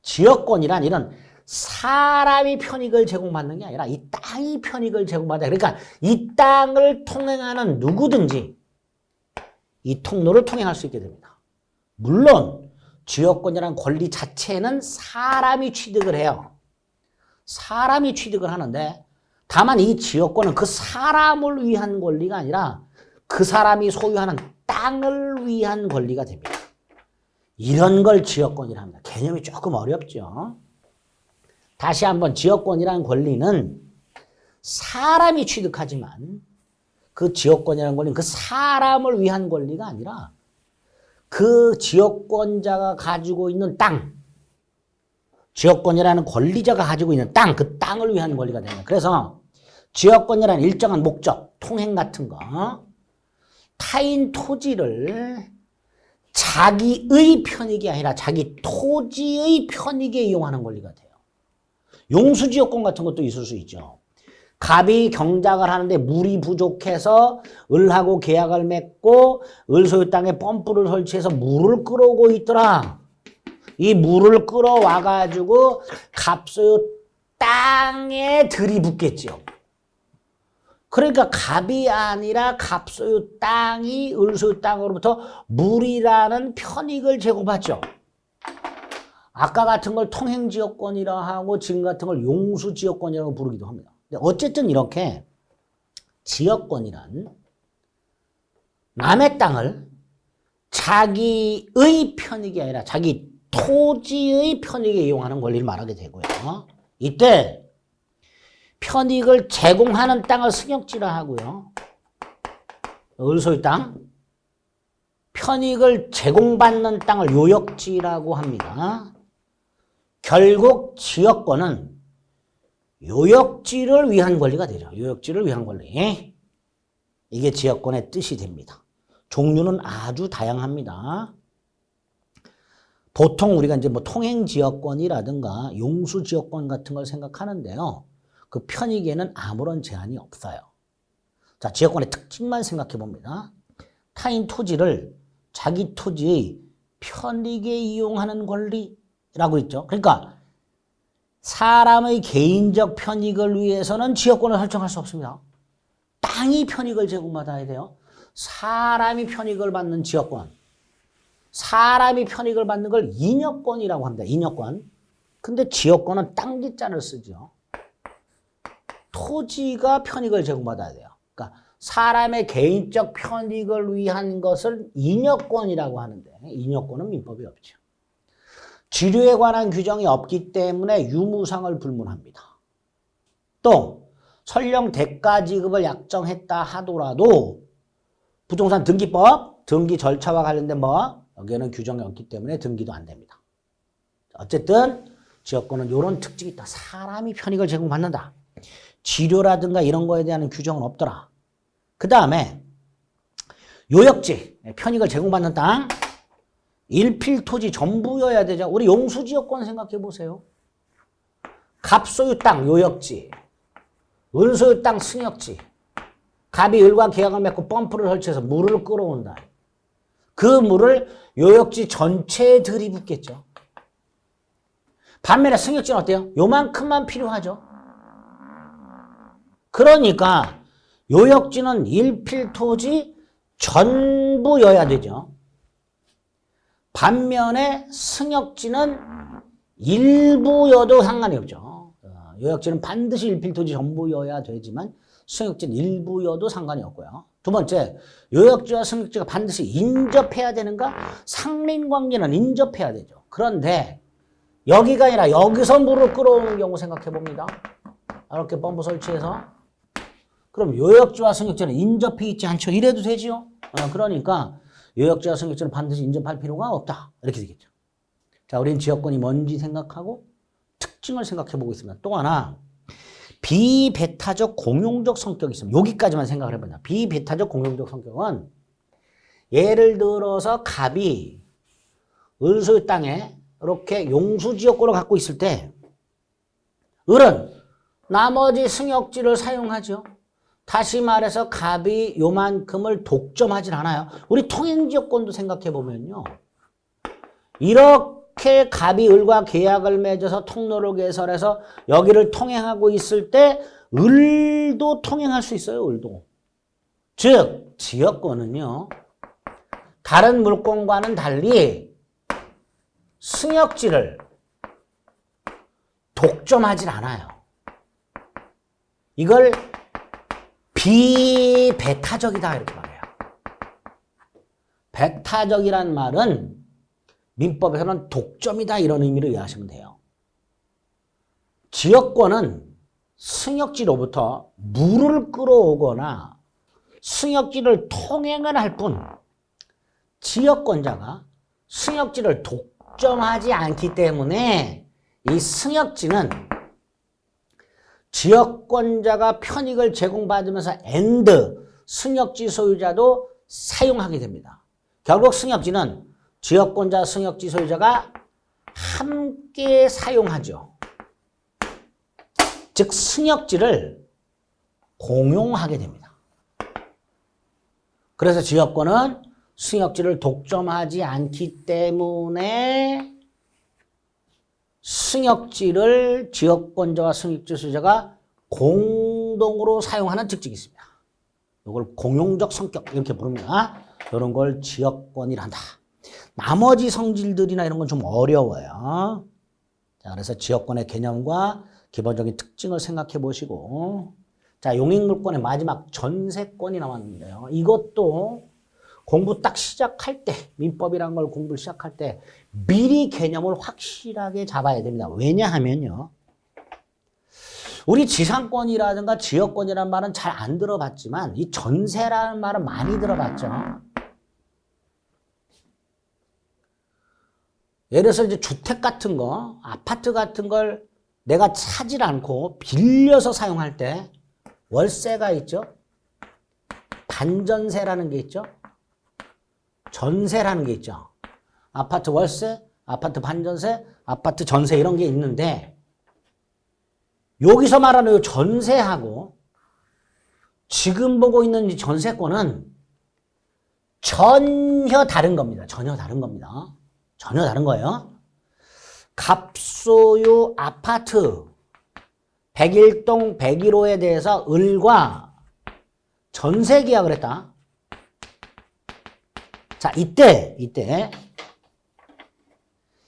지역권이란 이런 사람이 편익을 제공받는 게 아니라 이 땅이 편익을 제공받아. 그러니까 이 땅을 통행하는 누구든지 이 통로를 통행할 수 있게 됩니다. 물론 지역권이라는 권리 자체는 사람이 취득을 해요. 사람이 취득을 하는데 다만 이 지역권은 그 사람을 위한 권리가 아니라 그 사람이 소유하는 땅을 위한 권리가 됩니다. 이런 걸 지역권이라 합니다. 개념이 조금 어렵죠. 다시 한번 지역권이라는 권리는 사람이 취득하지만 그 지역권이라는 권리는 그 사람을 위한 권리가 아니라 그 지역권자가 가지고 있는 땅, 지역권이라는 권리자가 가지고 있는 땅, 그 땅을 위한 권리가 됩니다. 그래서 지역권이라는 일정한 목적, 통행 같은 거, 타인 토지를 자기의 편익이 아니라 자기 토지의 편익에 이용하는 권리가 돼요. 용수지역권 같은 것도 있을 수 있죠. 갑이 경작을 하는데 물이 부족해서 을하고 계약을 맺고 을 소유 땅에 펌프를 설치해서 물을 끌어오고 있더라. 이 물을 끌어와 가지고 갑 소유 땅에 들이붓겠죠. 그러니까 갑이 아니라 갑 소유 땅이 을 소유 땅으로부터 물이라는 편익을 제공받죠. 아까 같은 걸 통행지역권이라 하고 지금 같은 걸 용수지역권이라고 부르기도 합니다. 어쨌든 이렇게 지역권이란 남의 땅을 자기의 편익이 아니라 자기 토지의 편익에 이용하는 권리를 말하게 되고요. 이때 편익을 제공하는 땅을 승역지라 하고요. 을소유 땅. 편익을 제공받는 땅을 요역지라고 합니다. 결국 지역권은 요역지를 위한 권리가 되죠. 요역지를 위한 권리. 이게 지역권의 뜻이 됩니다. 종류는 아주 다양합니다. 보통 우리가 이제 뭐 통행지역권이라든가 용수지역권 같은 걸 생각하는데요. 그 편익에는 아무런 제한이 없어요. 자, 지역권의 특징만 생각해 봅니다. 타인 토지를 자기 토지의 편익에 이용하는 권리라고 있죠. 그러니까 사람의 개인적 편익을 위해서는 지역권을 설정할 수 없습니다. 땅이 편익을 제공받아야 돼요. 사람이 편익을 받는 지역권. 사람이 편익을 받는 걸 인역권이라고 합니다. 인역권. 근데 지역권은 땅지자를 쓰죠. 토지가 편익을 제공받아야 돼요. 그러니까 사람의 개인적 편익을 위한 것을 인역권이라고 하는데 인역권은 민법이 없죠. 지류에 관한 규정이 없기 때문에 유무상을 불문합니다. 또 설령 대가 지급을 약정했다 하더라도 부동산 등기법, 등기 절차와 관련된 뭐 여기에는 규정이 없기 때문에 등기도 안 됩니다. 어쨌든 지역권은 이런 특징이 있다. 사람이 편익을 제공받는다. 지료라든가 이런 거에 대한 규정은 없더라. 그 다음에 요역지, 편익을 제공받는 땅, 일필토지 전부여야 되죠. 우리 용수지역권 생각해 보세요. 갑소유 땅, 요역지, 을소유 땅, 승역지. 갑이 을과 계약을 맺고 펌프를 설치해서 물을 끌어온다. 그 물을 요역지 전체에 들이붓겠죠. 반면에 승역지는 어때요? 요만큼만 필요하죠. 그러니까 요역지는 일필토지 전부여야 되죠. 반면에 승역지는 일부여도 상관이 없죠. 요역지는 반드시 일필토지 전부여야 되지만 승역지는 일부여도 상관이 없고요. 두 번째, 요역지와 승역지가 반드시 인접해야 되는가? 상린관계는 인접해야 되죠. 그런데 여기가 아니라 여기서 물을 끌어오는 경우 생각해 봅니다. 이렇게 펌프 설치해서. 그럼 요역지와 승역지는 인접해 있지 않죠. 이래도 되지요. 그러니까 요역지와 승역지는 반드시 인접할 필요가 없다. 이렇게 되겠죠. 자, 우리는 지역권이 뭔지 생각하고 특징을 생각해 보고 있습니다. 또 하나, 비배타적 공용적 성격이 있습니다. 여기까지만 생각을 해보자. 비배타적 공용적 성격은 예를 들어서 갑이 을소유 땅에 이렇게 용수지역권을 갖고 있을 때 을은 나머지 승역지를 사용하죠. 다시 말해서 갑이 요만큼을 독점하진 않아요. 우리 통행지역권도 생각해 보면요. 이렇게 갑이 을과 계약을 맺어서 통로를 개설해서 여기를 통행하고 있을 때 을도 통행할 수 있어요. 을도. 즉 지역권은요. 다른 물권과는 달리 승역지를 독점하진 않아요. 이걸 비배타적이다 이렇게 말해요. 배타적이란 말은 민법에서는 독점이다 이런 의미로 이해하시면 돼요. 지역권은 승역지로부터 물을 끌어오거나 승역지를 통행을 할 뿐 지역권자가 승역지를 독점하지 않기 때문에 이 승역지는 지역권자가 편익을 제공받으면서 승역지 소유자도 사용하게 됩니다. 결국 승역지는 지역권자, 승역지 소유자가 함께 사용하죠. 즉 승역지를 공용하게 됩니다. 그래서 지역권은 승역지를 독점하지 않기 때문에 승역지를 지역권자와 승역지 소유자가 공동으로 사용하는 특징이 있습니다. 이걸 공용적 성격 이렇게 부릅니다. 이런 걸 지역권이라 한다. 나머지 성질들이나 이런 건 좀 어려워요. 자, 그래서 지역권의 개념과 기본적인 특징을 생각해 보시고, 자, 용익물권의 마지막 전세권이 남았는데요. 이것도 공부 딱 시작할 때, 민법이라는 걸 공부를 시작할 때 미리 개념을 확실하게 잡아야 됩니다. 왜냐하면요. 우리 지상권이라든가 지역권이라는 말은 잘 안 들어봤지만 이 전세라는 말은 많이 들어봤죠. 예를 들어서 이제 주택 같은 거, 아파트 같은 걸 내가 사질 않고 빌려서 사용할 때 월세가 있죠. 반전세라는 게 있죠. 전세라는 게 있죠. 아파트 월세, 아파트 반전세, 아파트 전세 이런 게 있는데 여기서 말하는 이 전세하고 지금 보고 있는 이 전세권은 전혀 다른 겁니다. 전혀 다른 겁니다. 전혀 다른 거예요. 갑소유 아파트 101동 101호에 대해서 을과 전세 계약을 했다. 자, 이때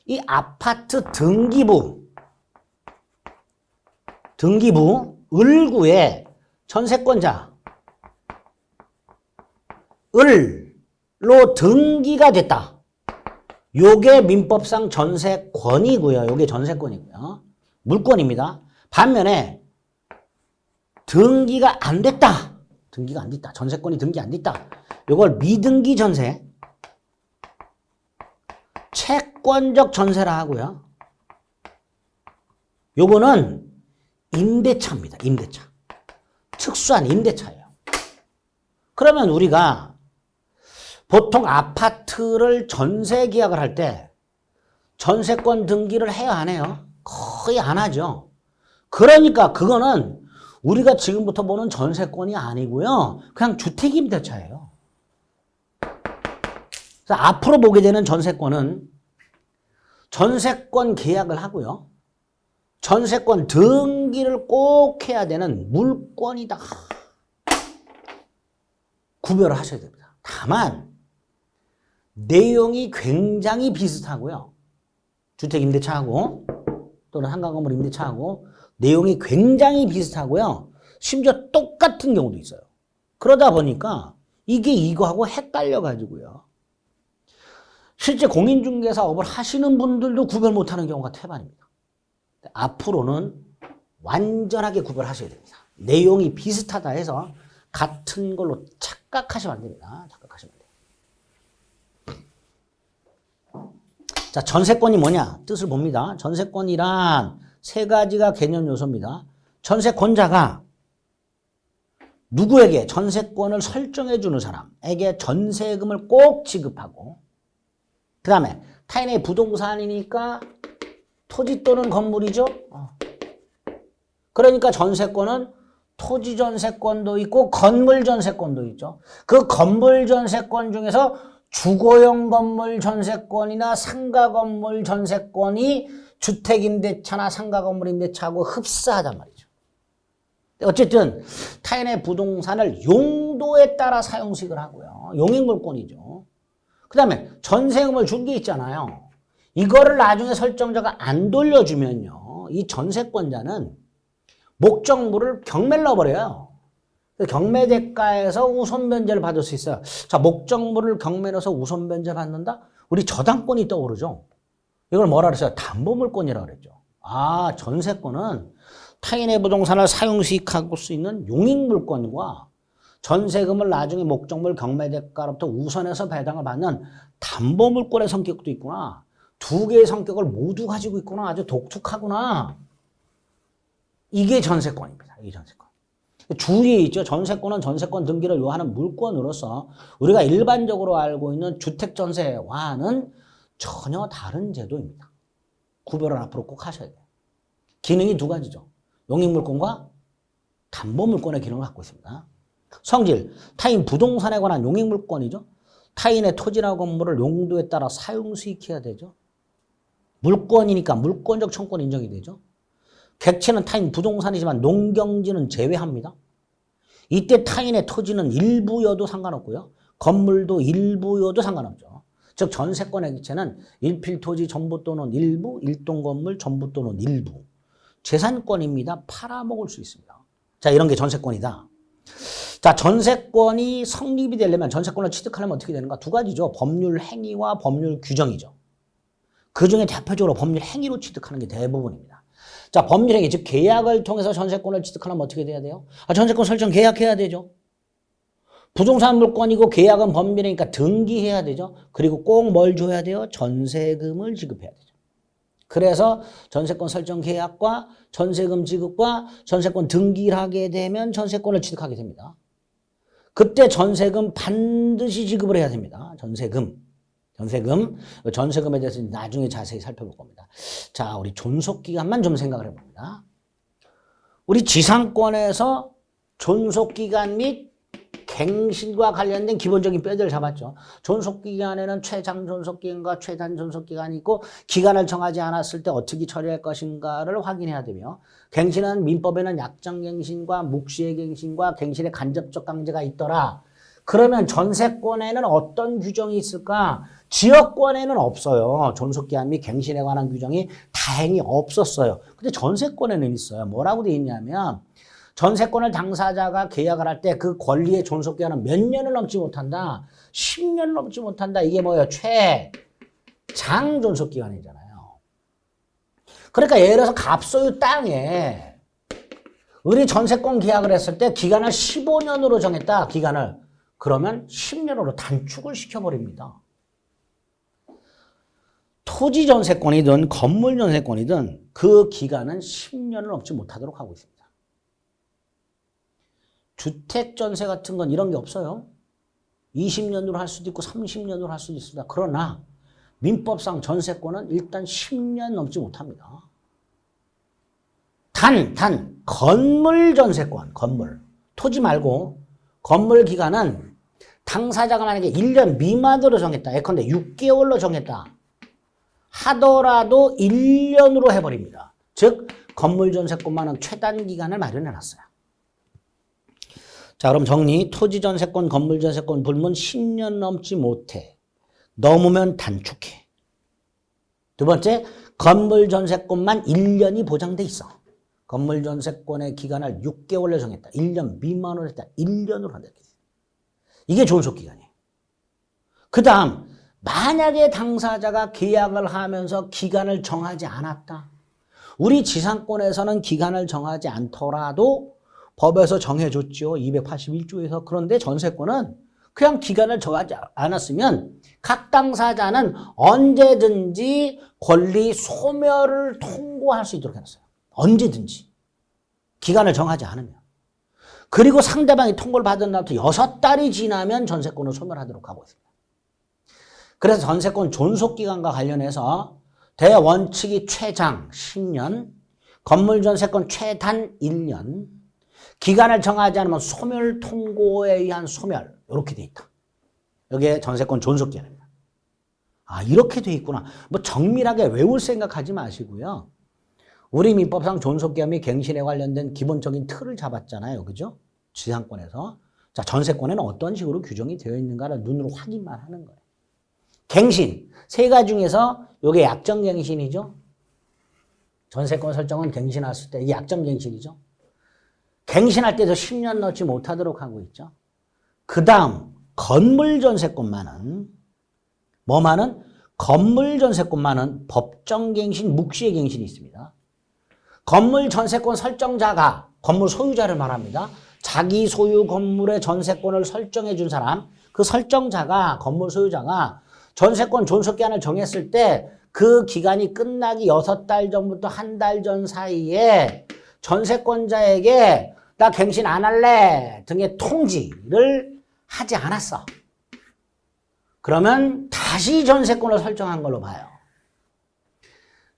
이 아파트 등기부 을구의 전세권자 을로 등기가 됐다. 요게 민법상 전세권이고요. 요게 전세권이고요. 물권입니다. 반면에 등기가 안 됐다. 전세권이 등기 안 됐다. 요걸 미등기 전세, 채권적 전세라 하고요. 요거는 임대차입니다. 임대차. 특수한 임대차예요. 그러면 우리가 보통 아파트를 전세 계약을 할 때 전세권 등기를 해야 안 해요? 거의 안 하죠. 그러니까 그거는 우리가 지금부터 보는 전세권이 아니고요. 그냥 주택임대차예요. 그래서 앞으로 보게 되는 전세권은 전세권 계약을 하고요. 전세권 등기를 꼭 해야 되는 물건이다. 구별을 하셔야 됩니다. 다만 내용이 굉장히 비슷하고요. 주택임대차하고 또는 한강건물 임대차하고 내용이 굉장히 비슷하고요. 심지어 똑같은 경우도 있어요. 그러다 보니까 이게 이거하고 헷갈려가지고요. 실제 공인중개사업을 하시는 분들도 구별 못하는 경우가 태반입니다. 앞으로는 완전하게 구별하셔야 됩니다. 내용이 비슷하다 해서 같은 걸로 착각하시면 안 됩니다. 착각하시면 안 돼요. 자, 전세권이 뭐냐? 뜻을 봅니다. 전세권이란 세 가지가 개념 요소입니다. 전세권자가 누구에게 전세권을 설정해 주는 사람에게 전세금을 꼭 지급하고, 그 다음에 타인의 부동산이니까 토지 또는 건물이죠. 그러니까 전세권은 토지 전세권도 있고 건물 전세권도 있죠. 그 건물 전세권 중에서 주거용 건물 전세권이나 상가 건물 전세권이 주택임대차나 상가 건물 임대차하고 흡사하단 말이죠. 어쨌든 타인의 부동산을 용도에 따라 사용식을 하고요. 용익물권이죠. 그 다음에 전세금을 준 게 있잖아요. 이거를 나중에 설정자가 안 돌려주면요. 이 전세권자는 목적물을 경매를 넣어버려요. 경매 대가에서 우선 변제를 받을 수 있어요. 자, 목적물을 경매 넣어서 우선 변제 받는다? 우리 저당권이 떠오르죠. 이걸 뭐라 그랬어요? 담보물권이라고 그랬죠. 아, 전세권은 타인의 부동산을 사용수익할 수 있는 용익물권과 전세금을 나중에 목적물 경매 대가로부터 우선해서 배당을 받는 담보물권의 성격도 있구나. 두 개의 성격을 모두 가지고 있구나. 아주 독특하구나. 이게 전세권입니다. 이게 전세권. 주의에 있죠. 전세권은 전세권 등기를 요하는 물권으로서 우리가 일반적으로 알고 있는 주택전세와는 전혀 다른 제도입니다. 구별을 앞으로 꼭 하셔야 돼요. 기능이 두 가지죠. 용익물권과 담보물권의 기능을 갖고 있습니다. 성질, 타인 부동산에 관한 용익물권이죠. 타인의 토지나 건물을 용도에 따라 사용수익해야 되죠. 물권이니까 물권적 청권 인정이 되죠. 객체는 타인 부동산이지만 농경지는 제외합니다. 이때 타인의 토지는 일부여도 상관없고요. 건물도 일부여도 상관없죠. 즉 전세권의 객체는 일필토지 전부 또는 일부, 일동건물 전부 또는 일부. 재산권입니다. 팔아먹을 수 있습니다. 자, 이런 게 전세권이다. 자, 전세권이 성립이 되려면 전세권을 취득하려면 어떻게 되는가? 두 가지죠. 법률 행위와 법률 규정이죠. 그 중에 대표적으로 법률 행위로 취득하는 게 대부분입니다. 자, 법률 행위, 즉 계약을 통해서 전세권을 취득하려면 어떻게 돼야 돼요? 전세권 설정 계약해야 되죠. 부동산 물권이고 계약은 법률이니까 등기해야 되죠. 그리고 꼭 뭘 줘야 돼요? 전세금을 지급해야 되죠. 그래서 전세권 설정 계약과 전세금 지급과 전세권 등기를 하게 되면 전세권을 취득하게 됩니다. 그때 전세금 반드시 지급을 해야 됩니다. 전세금에 대해서 나중에 자세히 살펴볼 겁니다. 자, 우리 존속기간만 좀 생각을 해봅니다. 우리 지상권에서 존속기간 및 갱신과 관련된 기본적인 뼈대를 잡았죠. 존속기간에는 최장 존속기간과 최단 존속기간이 있고 기간을 정하지 않았을 때 어떻게 처리할 것인가를 확인해야 되며, 갱신은 민법에는 약정갱신과 묵시의 갱신과 갱신의 간접적 강제가 있더라. 그러면 전세권에는 어떤 규정이 있을까? 지역권에는 없어요. 존속기한 및 갱신에 관한 규정이 다행히 없었어요. 근데 전세권에는 있어요. 뭐라고 돼 있냐면 전세권을 당사자가 계약을 할 때 그 권리의 존속기한은 몇 년을 넘지 못한다. 10년을 넘지 못한다. 이게 뭐예요? 최장 존속기간이잖아요. 그러니까 예를 들어서 갑소유 땅에 우리 전세권 계약을 했을 때 기간을 15년으로 정했다. 기간을. 그러면 10년으로 단축을 시켜버립니다. 토지 전세권이든 건물 전세권이든 그 기간은 10년을 넘지 못하도록 하고 있습니다. 주택 전세 같은 건 이런 게 없어요. 20년으로 할 수도 있고 30년으로 할 수도 있습니다. 그러나 민법상 전세권은 일단 10년 넘지 못합니다. 단 건물 전세권, 건물, 토지 말고 건물 기간은 당사자가 만약에 1년 미만으로 정했다. 예컨대 6개월로 정했다. 하더라도 1년으로 해버립니다. 즉 건물 전세권만은 최단 기간을 마련해놨어요. 자, 그럼 정리. 토지 전세권, 건물 전세권 불문 10년 넘지 못해. 넘으면 단축해. 두 번째, 건물 전세권만 1년이 보장돼 있어. 건물 전세권의 기간을 6개월로 정했다. 1년 미만으로 했다. 1년으로 한다. 이게 존속기간이에요. 그 다음, 만약에 당사자가 계약을 하면서 기간을 정하지 않았다. 우리 지상권에서는 기간을 정하지 않더라도 법에서 정해줬죠. 281조에서. 그런데 전세권은 그냥 기간을 정하지 않았으면 각 당사자는 언제든지 권리 소멸을 통고할 수 있도록 해놨어요. 언제든지. 기간을 정하지 않으면. 그리고 상대방이 통고를 받은 날부터 6달이 지나면 전세권을 소멸하도록 하고 있습니다. 그래서 전세권 존속기간과 관련해서 대원칙이 최장 10년, 건물 전세권 최단 1년, 기간을 정하지 않으면 소멸 통고에 의한 소멸, 이렇게 돼 있다. 여기에 전세권 존속기간입니다. 아, 이렇게 돼 있구나. 뭐 정밀하게 외울 생각하지 마시고요. 우리 민법상 존속기간 및 갱신에 관련된 기본적인 틀을 잡았잖아요. 그죠? 지상권에서. 자, 전세권에는 어떤 식으로 규정이 되어 있는가를 눈으로 확인만 하는 거예요. 갱신. 세 가지 중에서 이게 약정갱신이죠. 전세권 설정은 갱신했을 때 이게 약정갱신이죠. 갱신할 때도 10년 넘지 못하도록 하고 있죠. 그 다음 건물 전세권만은 뭐만은? 건물 전세권만은 법정갱신, 묵시의 갱신이 있습니다. 건물 전세권 설정자가 건물 소유자를 말합니다. 자기 소유 건물의 전세권을 설정해 준 사람, 그 설정자가, 건물 소유자가 전세권 존속기한을 정했을 때 그 기간이 끝나기 6달 전부터 한 달 전 사이에 전세권자에게 나 갱신 안 할래 등의 통지를 하지 않았어. 그러면 다시 전세권을 설정한 걸로 봐요.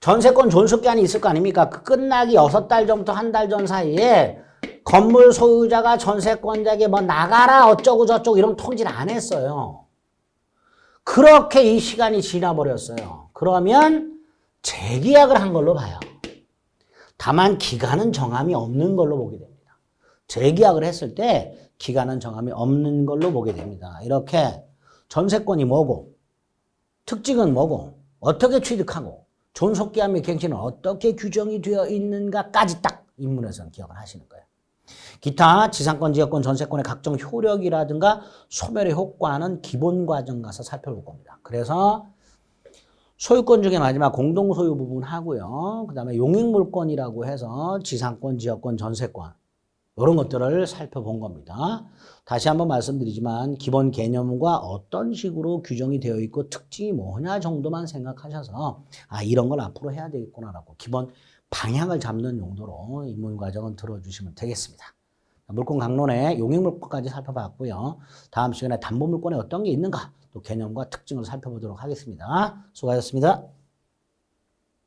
전세권 존속기한이 있을 거 아닙니까? 끝나기 6달 전부터 한 달 전 사이에 건물 소유자가 전세권자에게 뭐 나가라 어쩌고 저쩌고 이런 통지를 안 했어요. 그렇게 이 시간이 지나버렸어요. 그러면 재계약을 한 걸로 봐요. 다만 기간은 정함이 없는 걸로 보게 됩니다. 재계약을 했을 때 기간은 정함이 없는 걸로 보게 됩니다. 이렇게 전세권이 뭐고, 특징은 뭐고, 어떻게 취득하고, 존속기한 및 갱신은 어떻게 규정이 되어 있는가까지 딱 입문에서는 기억을 하시는 거예요. 기타 지상권, 지역권, 전세권의 각종 효력이라든가 소멸의 효과는 기본 과정 가서 살펴볼 겁니다. 그래서 소유권 중에 마지막 공동소유 부분 하고요. 그 다음에 용익물권이라고 해서 지상권, 지역권, 전세권 이런 것들을 살펴본 겁니다. 다시 한번 말씀드리지만 기본 개념과 어떤 식으로 규정이 되어 있고 특징이 뭐냐 정도만 생각하셔서 아 이런 걸 앞으로 해야 되겠구나라고 기본 방향을 잡는 용도로 입문 과정은 들어주시면 되겠습니다. 물권 강론의 용익물권까지 살펴봤고요. 다음 시간에 담보물권에 어떤 게 있는가 또 개념과 특징을 살펴보도록 하겠습니다. 수고하셨습니다.